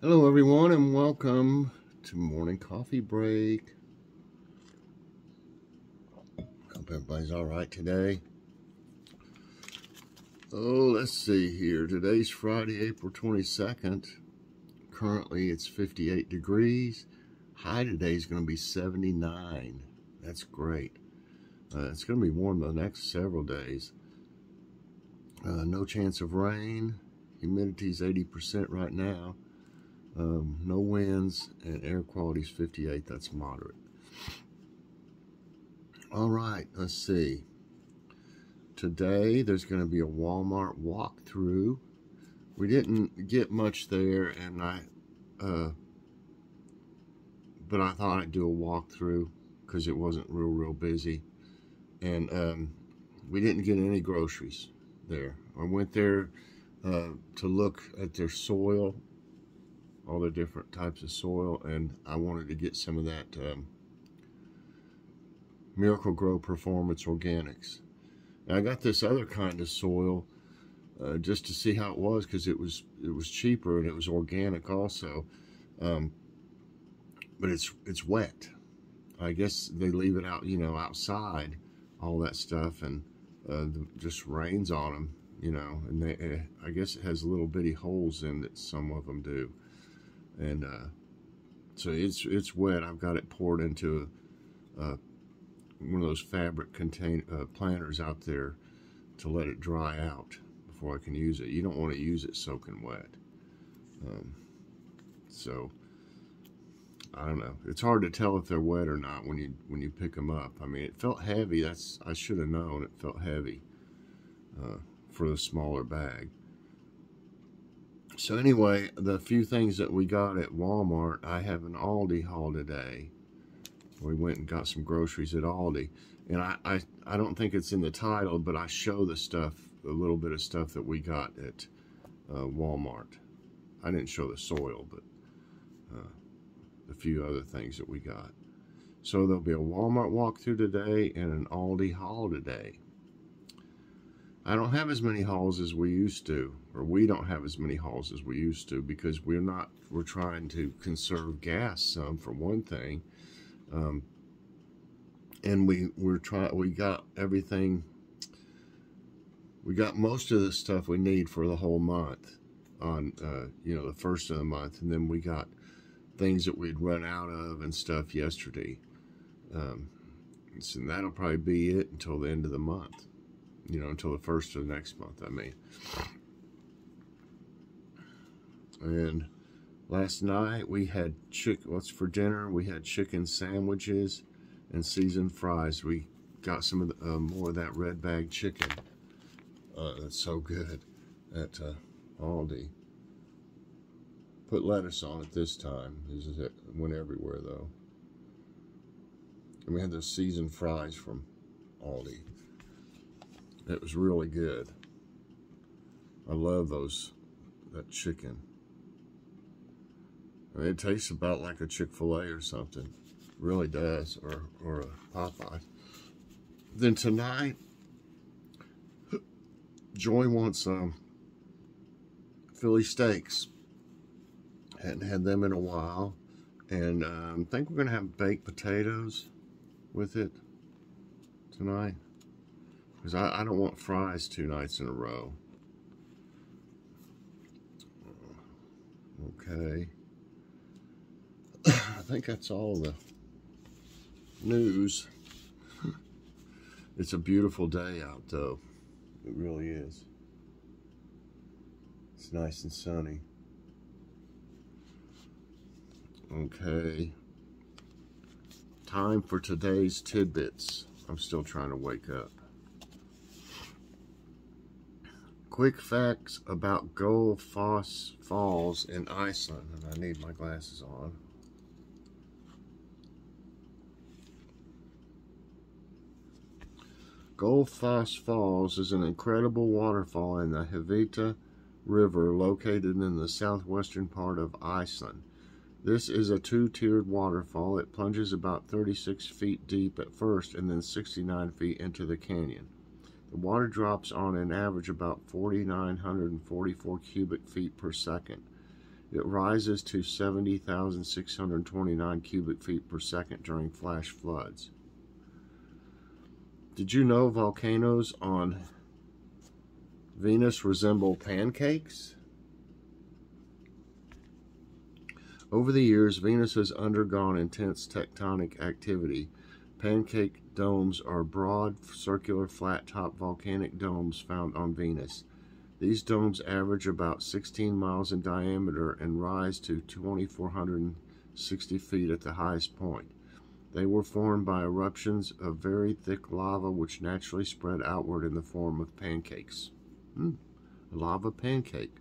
Hello everyone and welcome to morning coffee break. Hope everybody's all right today. Oh, let's see here. Today's Friday, April 22nd. Currently it's 58 degrees. High today is going to be 79. That's great. It's going to be warm the next several days. No chance of rain. Humidity is 80% right now. No winds, and air quality is 58. That's moderate. All right, let's see. Today there's going to be a Walmart walkthrough. We didn't get much there, and but I thought I'd do a walkthrough because it wasn't real busy, and we didn't get any groceries there. I went there to look at their soil, all the different types of soil, and I wanted to get some of that Miracle Grow Performance Organics. And I got this other kind of soil just to see how it was, because it was cheaper and it was organic also, but it's wet. I guess they leave it out, outside, all that stuff, and just rains on them, and they I guess it has little bitty holes in it. Some of them do. And so it's wet. I've got it poured into one of those fabric planters out there to let it dry out before I can use it. You don't want to use it soaking wet. So I don't know. It's hard to tell if they're wet or not when you pick them up. I mean, it felt heavy. I should have known it felt heavy for the smaller bag. So anyway, the few things that we got at Walmart, I have an Aldi haul today. We went and got some groceries at Aldi. And I don't think it's in the title, but I show the stuff, a little bit of stuff that we got at Walmart. I didn't show the soil, but a few other things that we got. So there'll be a Walmart walkthrough today and an Aldi haul today. I don't have as many hauls as we used to, or we don't have as many hauls as we used to, because we're trying to conserve gas some, for one thing, and we got everything. We got most of the stuff we need for the whole month on the first of the month, and then we got things that we'd run out of and stuff yesterday. So that'll probably be it until the end of the month. Until the first of the next month, I mean. And last night we had what's for dinner? We had chicken sandwiches and seasoned fries. We got some of the, more of that red bag chicken. That's so good at Aldi. Put lettuce on it this time. It went everywhere though. And we had those seasoned fries from Aldi. It was really good. I love that chicken. I mean, it tastes about like a Chick-fil-A or something. It really does, or a Popeye. Then tonight, Joy wants Philly steaks. Hadn't had them in a while, and I think we're gonna have baked potatoes with it tonight. Because I don't want fries 2 nights in a row. Okay. I think that's all the news. It's a beautiful day out, though. It really is. It's nice and sunny. Okay. Time for today's tidbits. I'm still trying to wake up. Quick facts about Foss Falls in Iceland. And I need my glasses on. Foss Falls is an incredible waterfall in the Hvita River located in the southwestern part of Iceland. This is a 2-tiered waterfall. It plunges about 36 feet deep at first and then 69 feet into the canyon. The water drops on an average about 4,944 cubic feet per second. It rises to 70,629 cubic feet per second during flash floods. Did you know volcanoes on Venus resemble pancakes? Over the years, Venus has undergone intense tectonic activity. Pancake domes are broad, circular, flat-top volcanic domes found on Venus. These domes average about 16 miles in diameter and rise to 2,460 feet at the highest point. They were formed by eruptions of very thick lava which naturally spread outward in the form of pancakes. A lava pancake.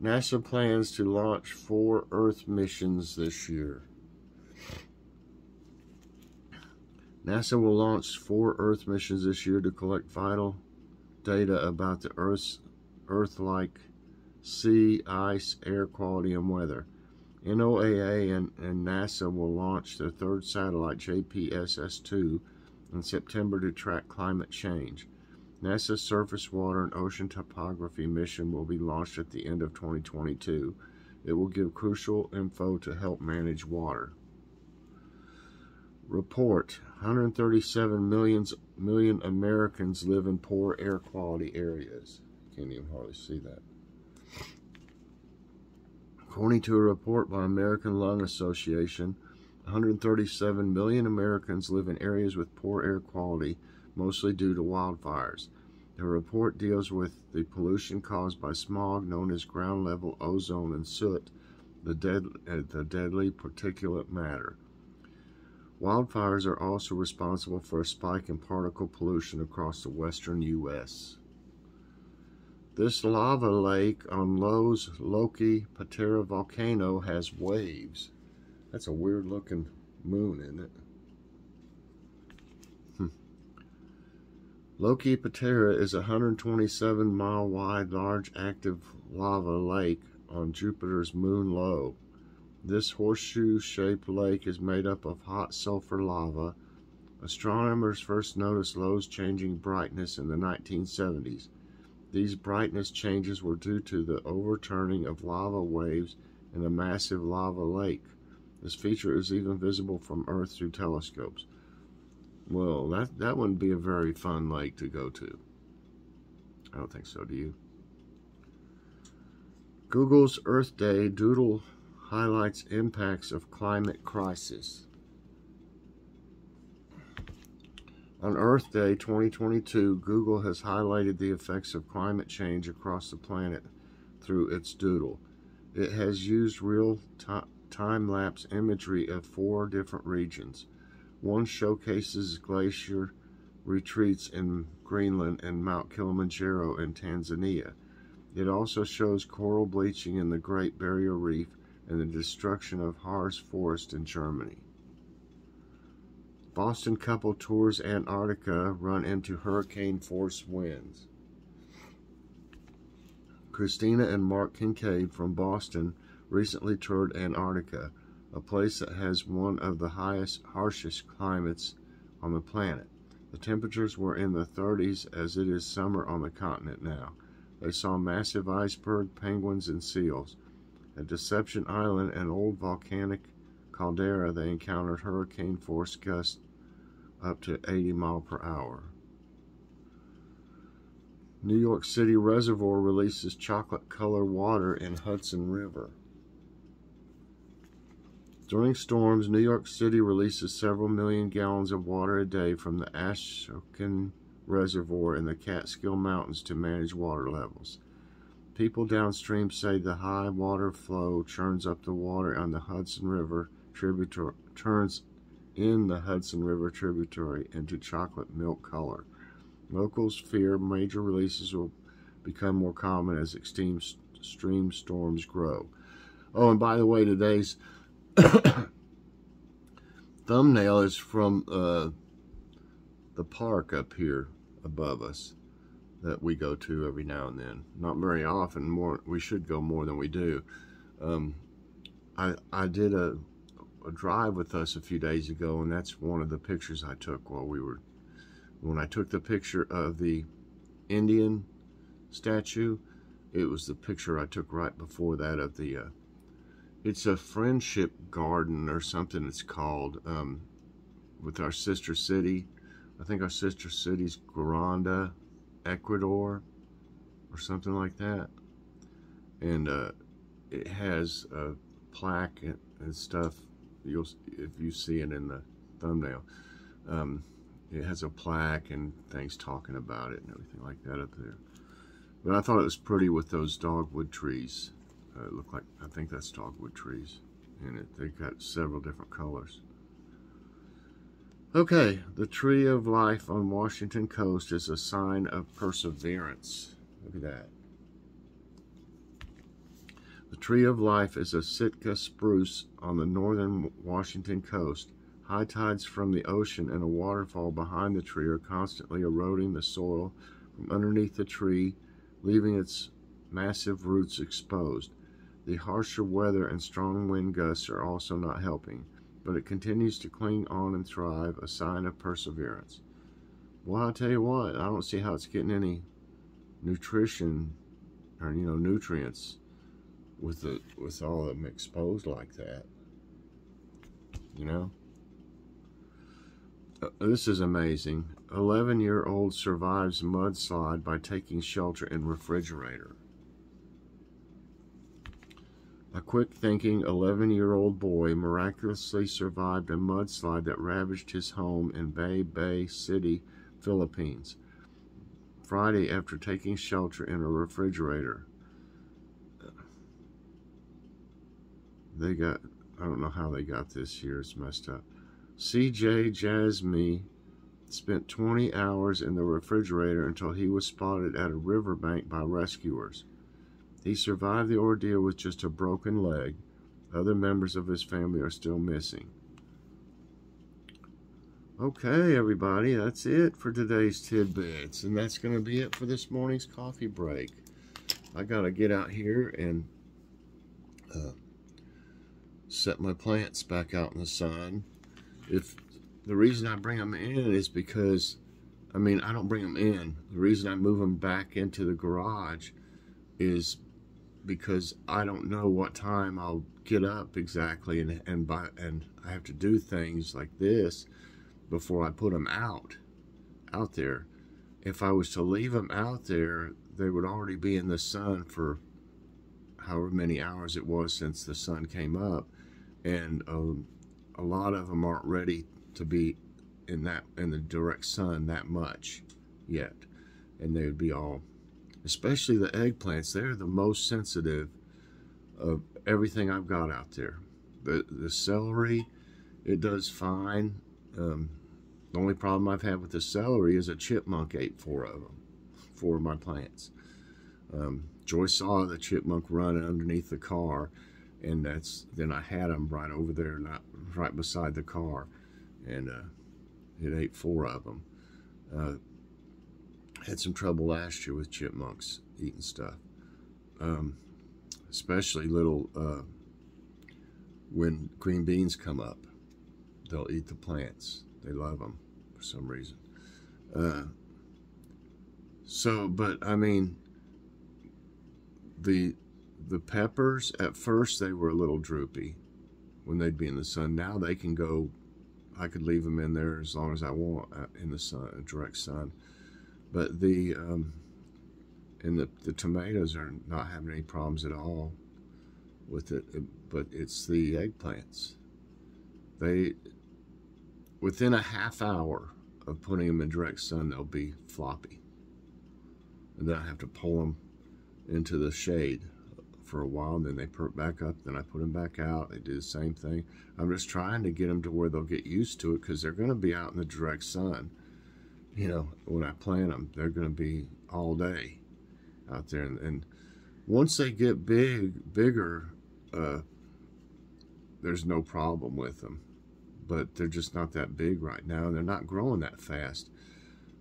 NASA plans to launch 4 Earth missions this year. NASA will launch 4 Earth missions this year to collect vital data about the Earth-like sea, ice, air quality, and weather. NOAA and NASA will launch their 3rd satellite, JPSS-2, in September to track climate change. NASA's Surface Water and Ocean Topography mission will be launched at the end of 2022. It will give crucial info to help manage water. Report: 137 million Americans live in poor air quality areas. Can't even hardly see that. According to a report by American Lung Association, 137 million Americans live in areas with poor air quality, mostly due to wildfires. The report deals with the pollution caused by smog known as ground-level ozone and soot, the deadly particulate matter. Wildfires are also responsible for a spike in particle pollution across the western U.S. This lava lake on Lowe's Loki Patera volcano has waves. That's a weird looking moon, isn't it? Loki Patera is a 127-mile wide, large, active lava lake on Jupiter's moon Io. This horseshoe-shaped lake is made up of hot sulfur lava. Astronomers first noticed Lo's changing brightness in the 1970s. These brightness changes were due to the overturning of lava waves in a massive lava lake. This feature is even visible from Earth through telescopes. Well, that wouldn't be a very fun lake to go to. I don't think so, do you? Google's Earth Day Doodle highlights impacts of climate crisis. On Earth Day 2022, Google has highlighted the effects of climate change across the planet through its doodle. It has used real time-lapse imagery of 4 different regions. One showcases glacier retreats in Greenland and Mount Kilimanjaro in Tanzania. It also shows coral bleaching in the Great Barrier Reef and the destruction of Harz Forest in Germany. Boston couple tours Antarctica, run into hurricane-force winds. Christina and Mark Kincaid from Boston recently toured Antarctica, a place that has one of the harshest climates on the planet. The temperatures were in the 30s as it is summer on the continent now. They saw massive iceberg, penguins, and seals. At Deception Island, an old volcanic caldera, they encountered hurricane-force gusts up to 80 miles per hour. New York City Reservoir releases chocolate-colored water in Hudson River. During storms, New York City releases several million gallons of water a day from the Ashokan Reservoir in the Catskill Mountains to manage water levels. People downstream say the high water flow churns up the water on the Hudson River tributary, turns in the Hudson River tributary into chocolate milk color. Locals fear major releases will become more common as extreme storms grow. Oh, and by the way, today's thumbnail is from the park up here above us that we go to every now and then. Not very often. We should go more than we do. I did a drive with us a few days ago, and that's one of the pictures I took when I took the picture of the Indian statue. It was the picture I took right before that of the, it's a friendship garden or something it's called, with our sister city. I think our sister city's Granada, Ecuador, or something like that. And it has a plaque and stuff. If you see it in the thumbnail, it has a plaque and things talking about it and everything like that up there. But I thought it was pretty with those dogwood trees. It looked like, I think that's dogwood trees, and they've got several different colors. Okay, the tree of life on Washington coast is a sign of perseverance. Look at that. The tree of life is a Sitka spruce on the northern Washington coast. High tides from the ocean and a waterfall behind the tree are constantly eroding the soil from underneath the tree, leaving its massive roots exposed. The harsher weather and strong wind gusts are also not helping, but it continues to cling on and thrive, a sign of perseverance. Well, I'll tell you what, I don't see how it's getting any nutrition or, nutrients with all of them exposed like that. This is amazing. 11-year-old survives mudslide by taking shelter in refrigerator. A quick-thinking 11-year-old boy miraculously survived a mudslide that ravaged his home in Bay City, Philippines, Friday after taking shelter in a refrigerator. I don't know how they got this here, it's messed up. CJ Jasmine spent 20 hours in the refrigerator until he was spotted at a riverbank by rescuers. He survived the ordeal with just a broken leg. Other members of his family are still missing. Okay, everybody, that's it for today's tidbits, and that's going to be it for this morning's coffee break. I got to get out here and set my plants back out in the sun. If the reason I bring them in is because, I don't bring them in. The reason I move them back into the garage is because I don't know what time I'll get up exactly, and I have to do things like this before I put them out there. If I was to leave them out there, they would already be in the sun for however many hours it was since the sun came up, and a lot of them aren't ready to be in the direct sun that much yet, and they would be all, especially the eggplants, they're the most sensitive of everything I've got out there. The celery, it does fine. The only problem I've had with the celery is a chipmunk ate 4 of them, 4 of my plants. Joy saw the chipmunk running underneath the car, and then I had them right over there, right beside the car, and it ate 4 of them. Had some trouble last year with chipmunks eating stuff, especially little, when green beans come up, they'll eat the plants. They love them for some reason. But the peppers, at first they were a little droopy when they'd be in the sun. Now they can go, I could leave them in there as long as I want in the sun, direct sun. But the tomatoes are not having any problems at all with it. But it's the eggplants. Within a half hour of putting them in direct sun, they'll be floppy. And then I have to pull them into the shade for a while, and then they perk back up, then I put them back out. They do the same thing. I'm just trying to get them to where they'll get used to it, because they're going to be out in the direct sun. When I plant them, they're going to be all day out there. And once they get bigger, there's no problem with them. But they're just not that big right now, and they're not growing that fast.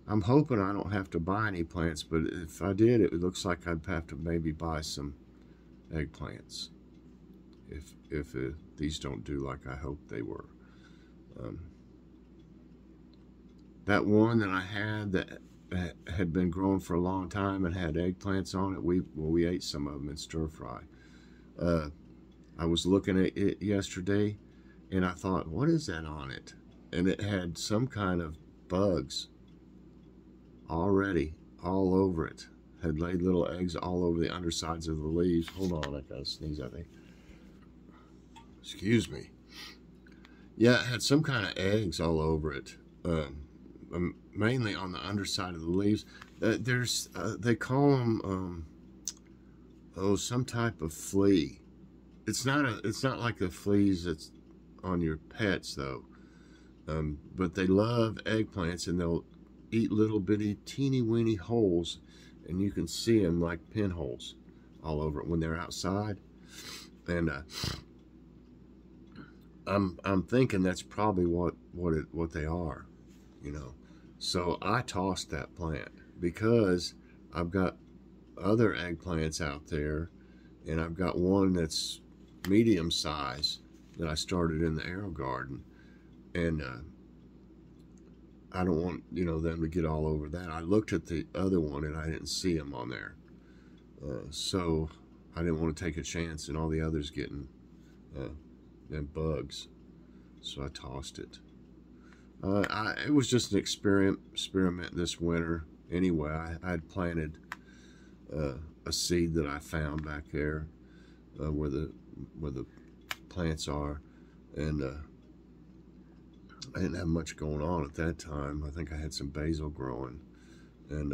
I'm hoping I don't have to buy any plants, but if I did, it looks like I'd have to maybe buy some eggplants if these don't do like I hoped they were. That one that I had that had been growing for a long time and had eggplants on it. We ate some of them in stir fry. I was looking at it yesterday, and I thought, what is that on it? And it had some kind of bugs already all over it. Had laid little eggs all over the undersides of the leaves. Hold on, I gotta sneeze, I think. Excuse me. Yeah, it had some kind of eggs all over it. Mainly on the underside of the leaves. They call them, some type of flea. It's not like the fleas that's on your pets though. But they love eggplants, and they'll eat little bitty teeny weeny holes, and you can see them like pinholes all over it when they're outside. And I'm thinking that's probably what they are, you know. So I tossed that plant because I've got other eggplants out there, and I've got one that's medium size that I started in the arrow garden, and I don't want, you know, them to get all over that. I looked at the other one and I didn't see them on there, so I didn't want to take a chance and all the others getting them bugs, so I tossed it. It was just an experiment this winter. Anyway, I had planted a seed that I found back there where the plants are, and I didn't have much going on at that time. I think I had some basil growing, and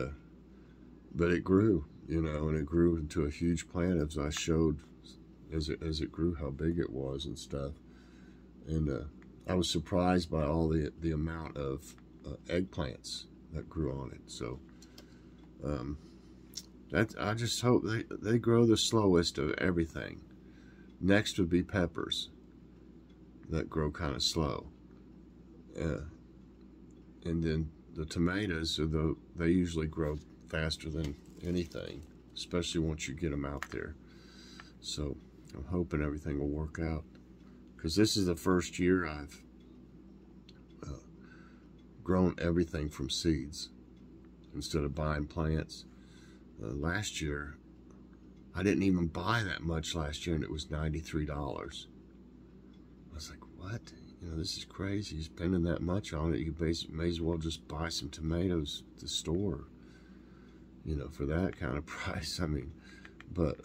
but it grew, you know, and it grew into a huge plant as I showed as it grew how big it was and stuff. And I was surprised by all the amount of eggplants that grew on it. So I just hope they grow the slowest of everything. Next would be peppers that grow kind of slow. And then the tomatoes, they usually grow faster than anything, especially once you get them out there. So I'm hoping everything will work out, because this is the first year I've grown everything from seeds instead of buying plants. Last year, I didn't even buy that much last year, and it was $93. I was like, what? You know, this is crazy. You're spending that much on it. You may as well just buy some tomatoes at the store, you know, for that kind of price. I mean, but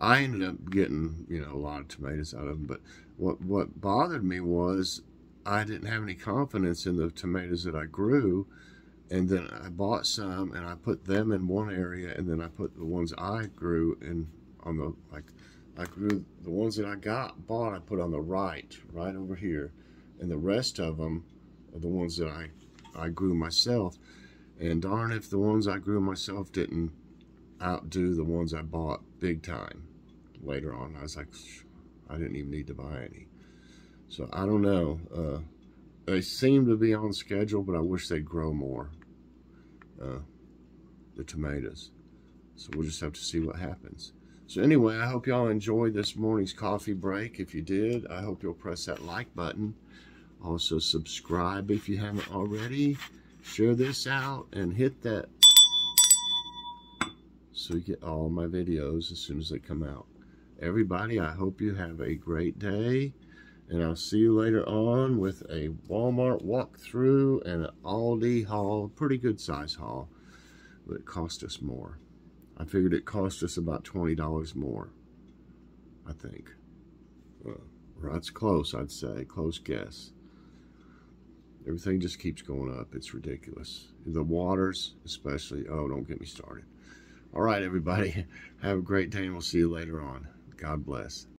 I ended up getting, you know, a lot of tomatoes out of them. But what bothered me was I didn't have any confidence in the tomatoes that I grew. And then I bought some, and I put them in one area, and then I put the ones I grew in on the, like, I grew the ones that I bought, I put on the right over here, and the rest of them are the ones that I grew myself. And darn if the ones I grew myself didn't outdo the ones I bought big time later on. I was like, I didn't even need to buy any. So I don't know. They seem to be on schedule, but I wish they'd grow more, the tomatoes. So we'll just have to see what happens. So anyway, I hope y'all enjoyed this morning's coffee break. If you did, I hope you'll press that like button. Also subscribe if you haven't already. Share this out and hit that so you get all my videos as soon as they come out. Everybody, I hope you have a great day, and I'll see you later on with a Walmart walkthrough and an Aldi haul. Pretty good size haul, but it cost us more. I figured it cost us about $20 more, I think. Well, that's close, I'd say. Close guess. Everything just keeps going up. It's ridiculous. The waters, especially. Oh, don't get me started. All right, everybody. Have a great day, and we'll see you later on. God bless.